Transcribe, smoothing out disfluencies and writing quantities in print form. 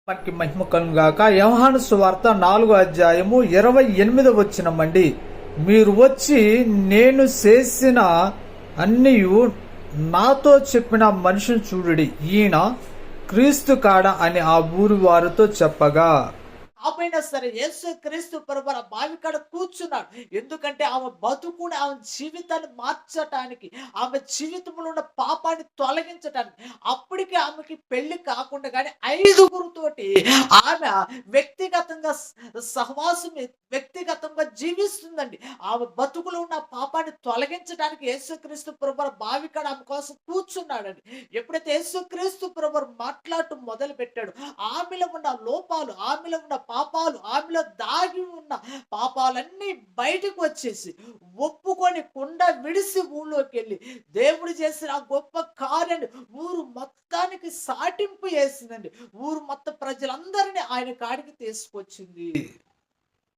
మనకి మహిమ కలుగాక. యోహాను సువార్త 4 అధ్యాయము 28 మీరు వచ్చి నేను చేసిన అన్నియు నాతో చెప్పిన మనిషిని చూడుడి, ఈయన క్రీస్తు కాడ అని ఆ ఊరి వారితో చెప్పగా. ఆపైనా సరే యేసు క్రీస్తు ప్రభు ఆ బావి కాడ కూర్చున్నాడు. ఎందుకంటే ఆమె బతుకుని, ఆమె జీవితాన్ని మార్చటానికి, ఆమె జీవితంలో ఉన్న పాపాన్ని తొలగించటానికి. అప్పటికే ఆమెకి పెళ్లి కాకుండా కానీ 5గురితోటి ఆమె వ్యక్తిగతంగా సహవాసం, వ్యక్తిగతంగా జీవిస్తుందండి. ఆమె బతుకులో ఉన్న పాపాన్ని తొలగించడానికి యేసుక్రీస్తు ప్రభు బావి కాడ ఆమె కోసం కూర్చున్నాడండి. ఎప్పుడైతే యేసుక్రీస్తు ప్రభు మాట్లాడటం మొదలు పెట్టాడు, ఆమెలో ఉన్న లోపాలు, ఆమెలో ఉన్న పాపాలు, ఆమెలో దాగి ఉన్న పాపాలన్నీ బయటకు వచ్చేసి ఒప్పుకొని కుండ విడిసి ఊళ్ళోకి వెళ్ళి దేవుడు చేసిన ఆ గొప్ప కార్యాన్ని ఊరు మొత్తానికి సాటింపు చేసిందండి. ఊరు మొత్తం ప్రజలందరినీ ఆయన కాడికి తీసుకొచ్చింది.